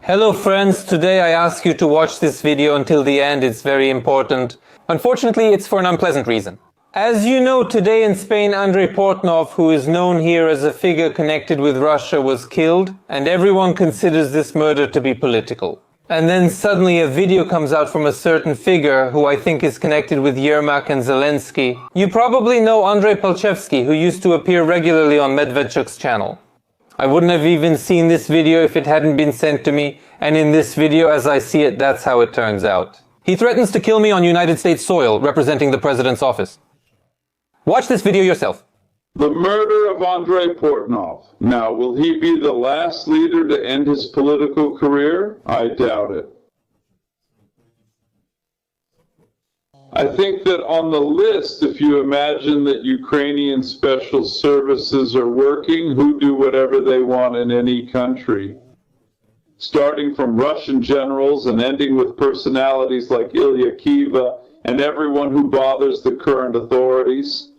Hello friends, today I ask you to watch this video until the end. It's very important. Unfortunately, it's for an unpleasant reason. As you know, today in Spain, Andrey Portnov, who is known here as a figure connected with Russia, was killed, and everyone considers this murder to be political. And then suddenly a video comes out from a certain figure who I think is connected with Yermak and Zelensky. You probably know Andrey Palchevsky, who used to appear regularly on Medvedchuk's channel. I wouldn't have even seen this video if it hadn't been sent to me, and in this video, as I see it, that's how it turns out. He threatens to kill me on United States soil, representing the president's office. Watch this video yourself. The murder of Andrey Portnov. Now, will he be the last leader to end his political career? I doubt it. I think that on the list, if you imagine that Ukrainian special services are working, who do whatever they want in any country, starting from Russian generals and ending with personalities like Ilya Kiva and everyone who bothers the current authorities.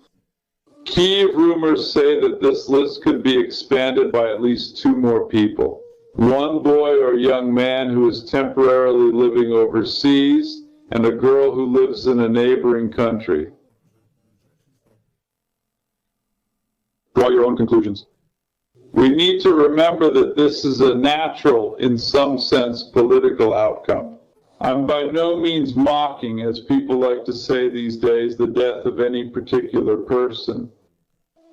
Kiev rumors say that this list could be expanded by at least 2 more people. One boy or young man who is temporarily living overseas, and a girl who lives in a neighboring country. Draw your own conclusions. We need to remember that this is a natural, in some sense, political outcome. I'm by no means mocking, as people like to say these days, the death of any particular person,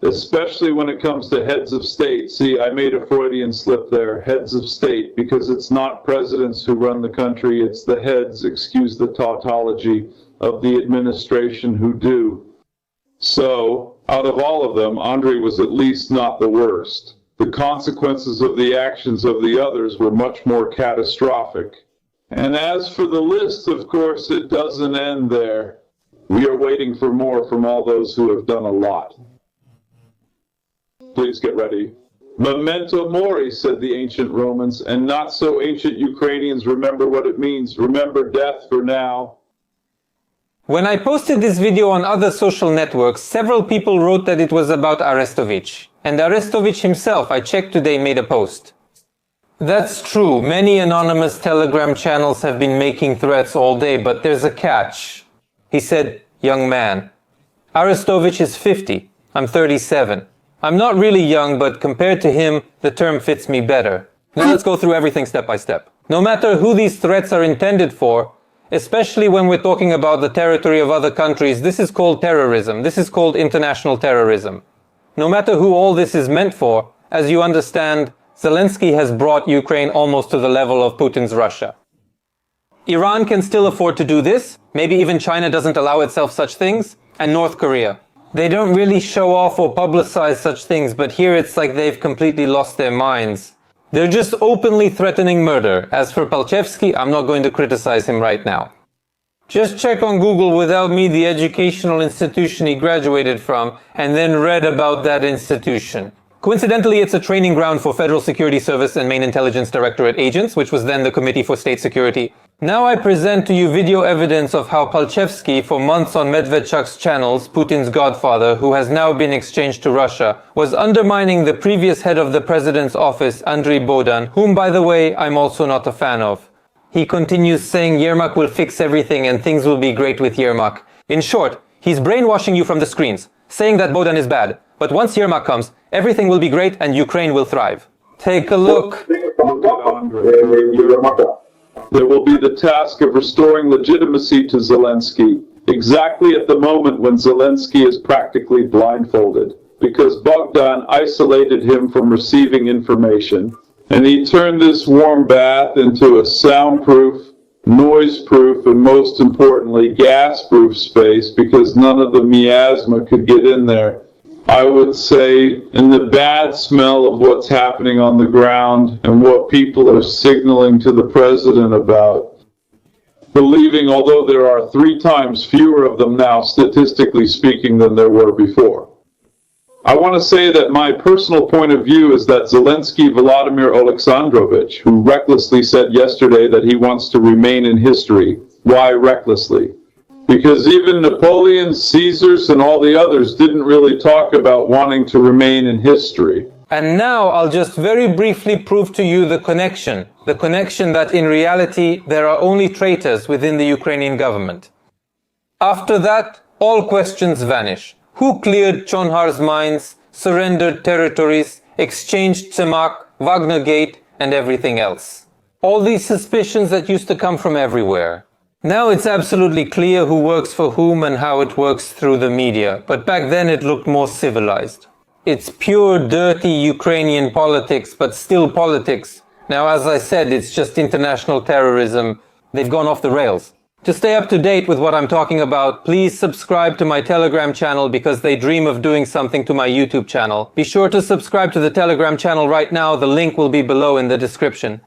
especially when it comes to heads of state. See, I made a Freudian slip there, heads of state, because it's not presidents who run the country, it's the heads, excuse the tautology, of the administration who do. So, out of all of them, Andrey was at least not the worst. The consequences of the actions of the others were much more catastrophic. And as for the list, of course, it doesn't end there. We are waiting for more from all those who have done a lot. Please get ready. Memento mori, said the ancient Romans, and not so ancient Ukrainians remember what it means. Remember death for now. When I posted this video on other social networks, several people wrote that it was about Arestovich. And Arestovich himself, I checked today, made a post. That's true, many anonymous Telegram channels have been making threats all day, but there's a catch. He said, young man. Arestovich is 50, I'm 37. I'm not really young, but compared to him, the term fits me better. Now let's go through everything step by step. No matter who these threats are intended for, especially when we're talking about the territory of other countries, this is called terrorism. This is called international terrorism. No matter who all this is meant for, as you understand, Zelensky has brought Ukraine almost to the level of Putin's Russia. Iran can still afford to do this, maybe even China doesn't allow itself such things, and North Korea. They don't really show off or publicize such things, but here it's like they've completely lost their minds. They're just openly threatening murder. As for Palchevsky, I'm not going to criticize him right now. Just check on Google without me the educational institution he graduated from, and then read about that institution. Coincidentally, it's a training ground for Federal Security Service and Main Intelligence Directorate agents, which was then the Committee for State Security. Now I present to you video evidence of how Palchevsky, for months on Medvedchuk's channels, Putin's godfather, who has now been exchanged to Russia, was undermining the previous head of the president's office, Andrey Bodan, whom, by the way, I'm also not a fan of. He continues saying Yermak will fix everything and things will be great with Yermak. In short, he's brainwashing you from the screens, saying that Bodan is bad. But once Yermak comes, everything will be great and Ukraine will thrive. Take a look. Look at Andrey. There will be the task of restoring legitimacy to Zelensky, exactly at the moment when Zelensky is practically blindfolded, because Bogdan isolated him from receiving information, and he turned this warm bath into a soundproof, noise-proof, and most importantly, gas-proof space, because none of the miasma could get in there. I would say, in the bad smell of what's happening on the ground and what people are signaling to the president about, believing, although there are 3 times fewer of them now, statistically speaking, than there were before. I want to say that my personal point of view is that Zelensky Vladimir Alexandrovich, who recklessly said yesterday that he wants to remain in history. Why recklessly? Because even Napoleon, Caesars, and all the others didn't really talk about wanting to remain in history. And now I'll just very briefly prove to you the connection that in reality there are only traitors within the Ukrainian government. After that, all questions vanish. Who cleared Chonhar's mines, surrendered territories, exchanged Tsemak, Wagner Gate, and everything else? All these suspicions that used to come from everywhere. Now it's absolutely clear who works for whom and how it works through the media, but back then it looked more civilized. It's pure, dirty Ukrainian politics, but still politics. Now, as I said, it's just international terrorism. They've gone off the rails. To stay up to date with what I'm talking about, please subscribe to my Telegram channel because they dream of doing something to my YouTube channel. Be sure to subscribe to the Telegram channel right now. The link will be below in the description.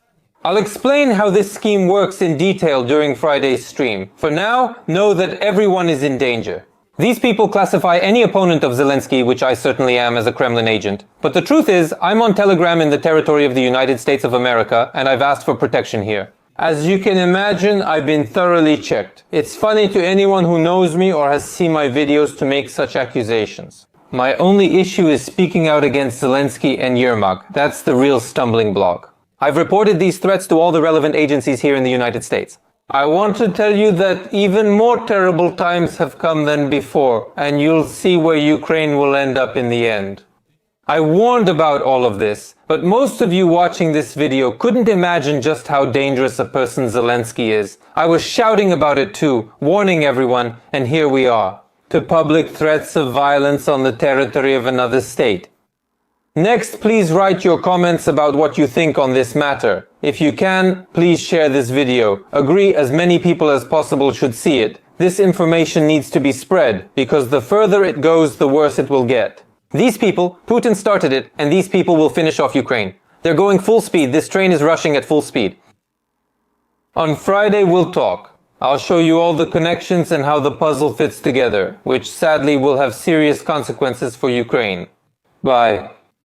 I'll explain how this scheme works in detail during Friday's stream. For now, know that everyone is in danger. These people classify any opponent of Zelensky, which I certainly am, as a Kremlin agent. But the truth is, I'm on Telegram in the territory of the United States of America, and I've asked for protection here. As you can imagine, I've been thoroughly checked. It's funny to anyone who knows me or has seen my videos to make such accusations. My only issue is speaking out against Zelensky and Yermak. That's the real stumbling block. I've reported these threats to all the relevant agencies here in the United States. I want to tell you that even more terrible times have come than before, and you'll see where Ukraine will end up in the end. I warned about all of this, but most of you watching this video couldn't imagine just how dangerous a person Zelensky is. I was shouting about it too, warning everyone, and here we are. To public threats of violence on the territory of another state. Next, please write your comments about what you think on this matter. If you can, please share this video. Agree as many people as possible should see it. This information needs to be spread, because the further it goes, the worse it will get. These people, Putin started it, and these people will finish off Ukraine. They're going full speed. This train is rushing at full speed. On Friday, we'll talk. I'll show you all the connections and how the puzzle fits together, which sadly will have serious consequences for Ukraine. Bye.